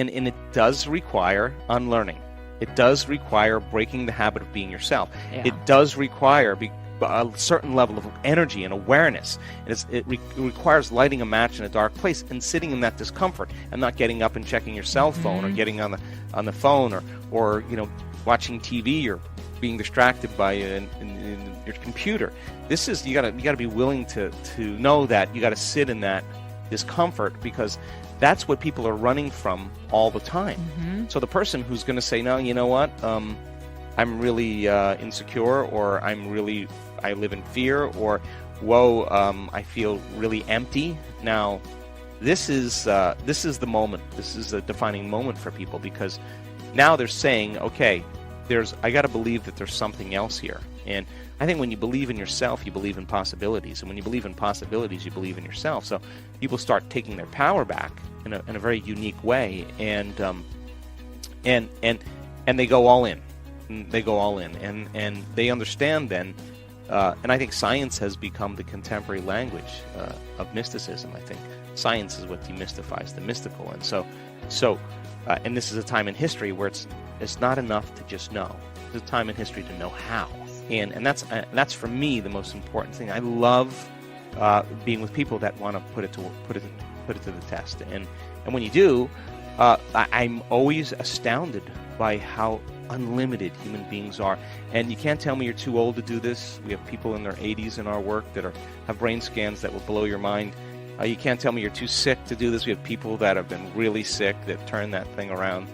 And it does require unlearning. It does require breaking the habit of being yourself. Yeah. It does require a certain level of energy and awareness. It requires lighting a match in a dark place and sitting in that discomfort and not getting up and checking your cell phone or getting on the phone or watching TV or being distracted by in your computer. This is you gotta be willing to know that you gotta sit in that discomfort, because that's what people are running from all the time. So the person who's going to say, no, you know what, I'm really insecure, or I live in fear, or whoa, I feel really empty. Now, this is the moment. This is a defining moment for people, because now they're saying, okay, I got to believe that there's something else here. And I think when you believe in yourself, you believe in possibilities, and when you believe in possibilities, you believe in yourself. So people start taking their power back in a very unique way, and they go all in. They go all in, and they understand then. And I think science has become the contemporary language of mysticism. I think science is what demystifies the mystical, and so and this is a time in history where it's not enough to just know. It's a time in history to know how. And that's for me the most important thing. I love being with people that want to put it to the test. And when you do, I'm always astounded by how unlimited human beings are. And you can't tell me you're too old to do this. We have people in their 80s in our work that have brain scans that will blow your mind. You can't tell me you're too sick to do this. We have people that have been really sick that turn that thing around.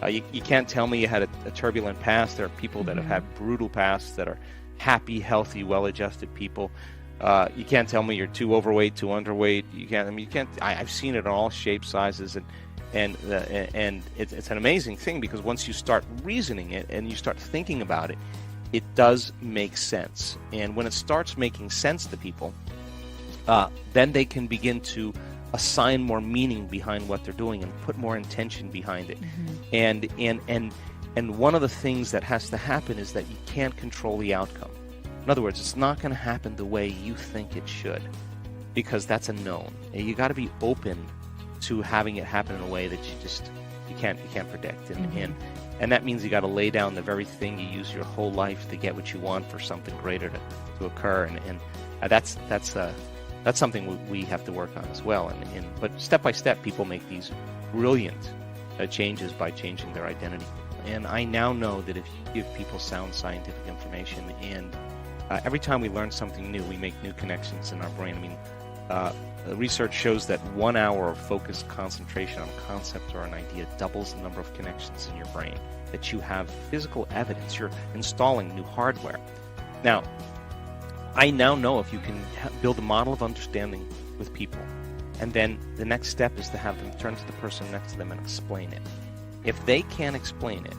You can't tell me you had a turbulent past. There are people that have had brutal pasts that are happy, healthy, well-adjusted people. You can't tell me you're too overweight, too underweight. You can't. I've seen it in all shapes, sizes, and it's an amazing thing, because once you start reasoning it and you start thinking about it, it does make sense. And when it starts making sense to people, then they can begin to assign more meaning behind what they're doing and put more intention behind it. And one of the things that has to happen is that you can't control the outcome. In other words, it's not going to happen the way you think it should, because that's a known. And you got to be open to having it happen in a way that you can't predict. And that means you got to lay down the very thing you use your whole life to get what you want for something greater to occur. And that's something we have to work on as well. But step by step, people make these brilliant changes by changing their identity. And I now know that if you give people sound scientific information, and every time we learn something new, we make new connections in our brain. I mean, research shows that 1 hour of focused concentration on a concept or an idea doubles the number of connections in your brain. That you have physical evidence. You're installing new hardware. Now, I now know if you can build a model of understanding with people, and then the next step is to have them turn to the person next to them and explain it. If they can't explain it,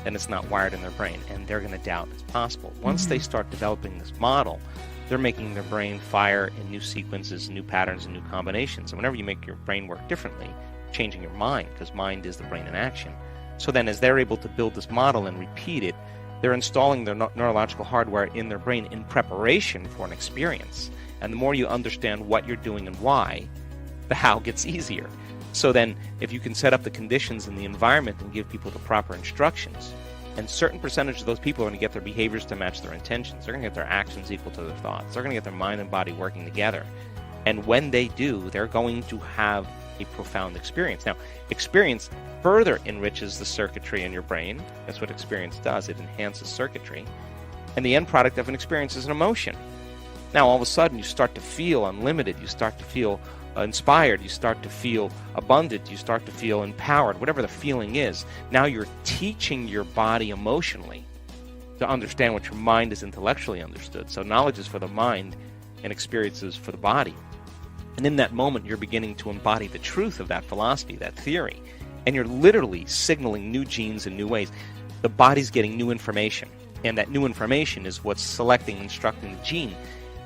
then it's not wired in their brain, and they're going to doubt it's possible. Once they start developing this model, they're making their brain fire in new sequences, new patterns, and new combinations. And whenever you make your brain work differently, changing your mind, because mind is the brain in action. So then as they're able to build this model and repeat it, they're installing their neurological hardware in their brain in preparation for an experience. And the more you understand what you're doing and why, the how gets easier. So then if you can set up the conditions in the environment and give people the proper instructions, and certain percentage of those people are going to get their behaviors to match their intentions. They're going to get their actions equal to their thoughts. They're going to get their mind and body working together. And when they do, they're going to have a profound experience. Now, experience further enriches the circuitry in your brain. That's what experience does. It enhances circuitry. And the end product of an experience is an emotion. Now, all of a sudden, you start to feel unlimited. You start to feel inspired. You start to feel abundant. You start to feel empowered. Whatever the feeling is, now you're teaching your body emotionally to understand what your mind is intellectually understood. So knowledge is for the mind and experience is for the body. And in that moment, you're beginning to embody the truth of that philosophy, that theory. And you're literally signaling new genes in new ways. The body's getting new information. And that new information is what's selecting and instructing the gene.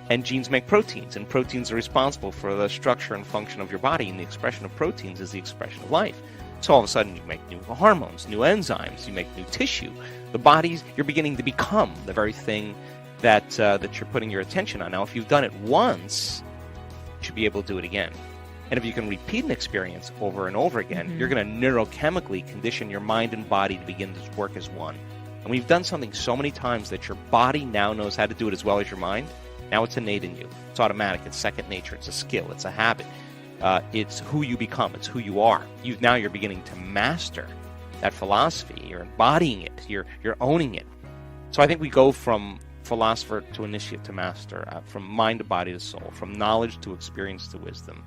And genes make proteins. And proteins are responsible for the structure and function of your body. And the expression of proteins is the expression of life. So all of a sudden, you make new hormones, new enzymes. You make new tissue. The body's, you're beginning to become the very thing that you're putting your attention on. Now, if you've done it once, you should be able to do it again. And if you can repeat an experience over and over again, you're going to neurochemically condition your mind and body to begin to work as one. And we've done something so many times that your body now knows how to do it as well as your mind. Now it's innate in you. It's automatic. It's second nature. It's a skill. It's a habit. It's who you become. It's who you are. Now you're beginning to master that philosophy. You're embodying it. You're owning it. So I think we go from philosopher to initiate to master, from mind to body to soul, from knowledge to experience to wisdom,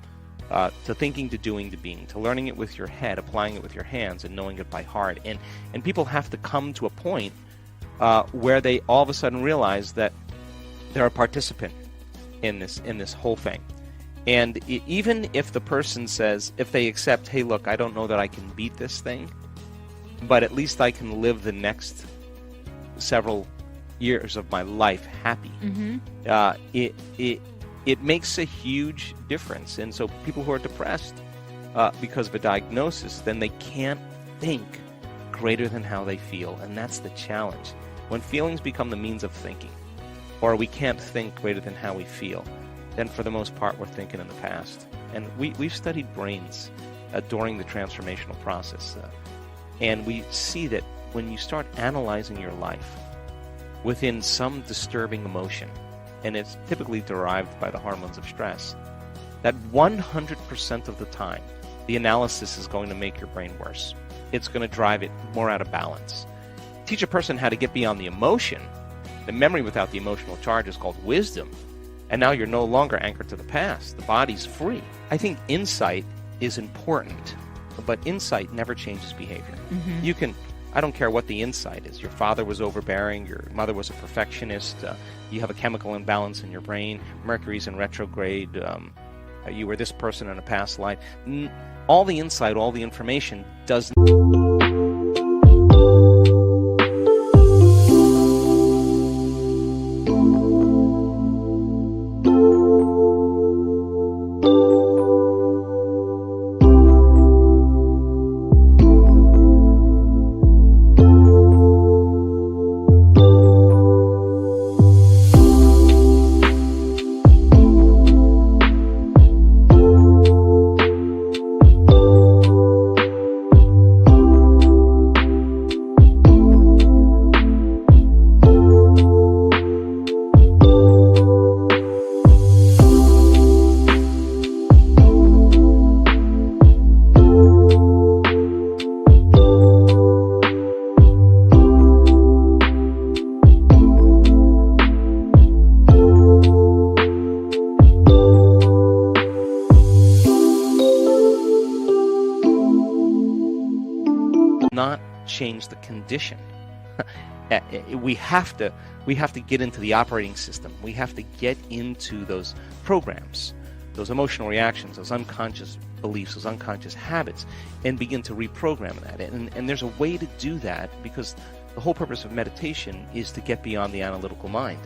to thinking to doing to being, to learning it with your head, applying it with your hands, and knowing it by heart. And people have to come to a point where they all of a sudden realize that they're a participant in this whole thing. And even if the person says, if they accept, hey, look, I don't know that I can beat this thing, but at least I can live the next several years of my life happy. It makes a huge difference. And so people who are depressed because of a diagnosis, then they can't think greater than how they feel. And that's the challenge. When feelings become the means of thinking, or we can't think greater than how we feel, then for the most part we're thinking in the past. And we've studied brains during the transformational process. And we see that when you start analyzing your life within some disturbing emotion, and it's typically derived by the hormones of stress, that 100% of the time, the analysis is going to make your brain worse. It's going to drive it more out of balance. Teach a person how to get beyond the emotion. The memory without the emotional charge is called wisdom. And now you're no longer anchored to the past. The body's free. I think insight is important, but insight never changes behavior. You can, I don't care what the insight is. Your father was overbearing. Your mother was a perfectionist. You have a chemical imbalance in your brain. Mercury's in retrograde. You were this person in a past life. All the insight, all the information does not change the condition. We have to get into the operating system. We have to get into those programs, those emotional reactions, those unconscious beliefs, those unconscious habits, and begin to reprogram that. And there's a way to do that, because the whole purpose of meditation is to get beyond the analytical mind.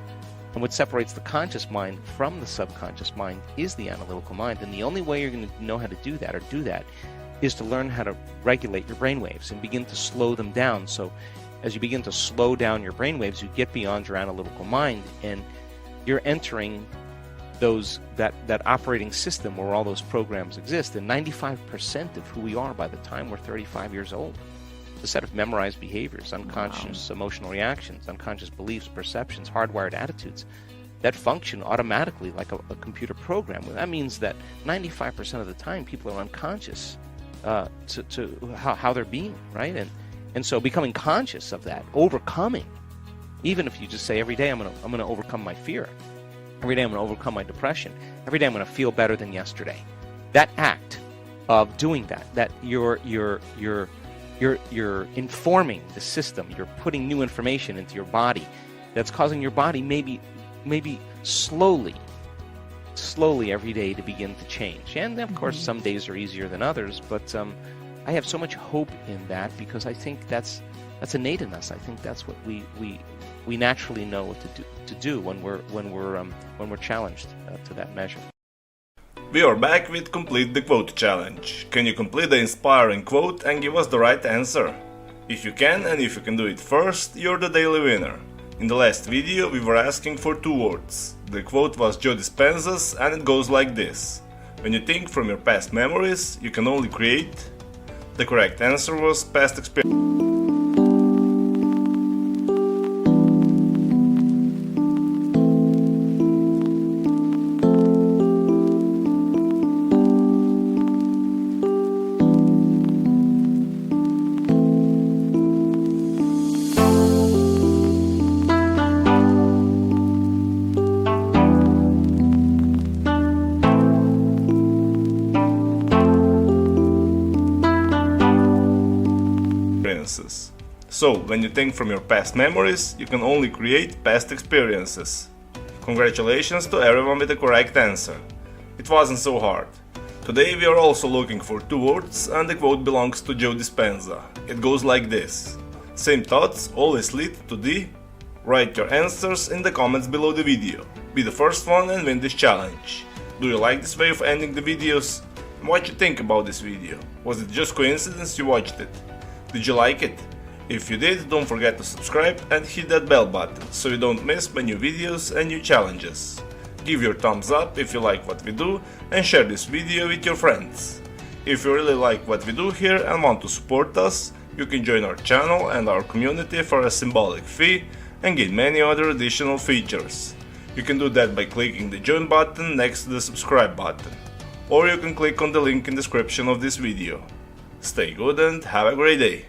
And what separates the conscious mind from the subconscious mind is the analytical mind. And the only way you're going to know how to do that, is to learn how to regulate your brainwaves and begin to slow them down. So as you begin to slow down your brainwaves, you get beyond your analytical mind, and you're entering that operating system where all those programs exist. And 95% of who we are by the time we're 35 years old, a set of memorized behaviors, unconscious emotional reactions, unconscious beliefs, perceptions, hardwired attitudes that function automatically like a computer program. That means that 95% of the time people are unconscious to how they're being, right? And so becoming conscious of that, overcoming, even if you just say every day I'm going to overcome my fear, every day I'm going to overcome my depression, every day I'm going to feel better than yesterday. That act of doing that you're informing the system, you're putting new information into your body that's causing your body maybe slowly every day to begin to change. And of course some days are easier than others, but I have so much hope in that, because I think that's innate in us. I think that's what we naturally know what to do when we're challenged to that measure. We are back with Complete the Quote Challenge. Can you complete the inspiring quote and give us the right answer? If you can, and if you can do it first, you're the daily winner. In the last video we were asking for 2 words. The quote was Joe Dispenza's, and it goes like this: When you think from your past memories, you can only create. The correct answer was past experience. So, when you think from your past memories, you can only create past experiences. Congratulations to everyone with the correct answer. It wasn't so hard. Today we are also looking for two words, and the quote belongs to Joe Dispenza. It goes like this: same thoughts always lead to the... Write your answers in the comments below the video. Be the first one and win this challenge. Do you like this way of ending the videos? And what you think about this video? Was it just coincidence you watched it? Did you like it? If you did, don't forget to subscribe and hit that bell button so you don't miss my new videos and new challenges. Give your thumbs up if you like what we do and share this video with your friends. If you really like what we do here and want to support us, you can join our channel and our community for a symbolic fee and get many other additional features. You can do that by clicking the join button next to the subscribe button, or you can click on the link in the description of this video. Stay good and have a great day!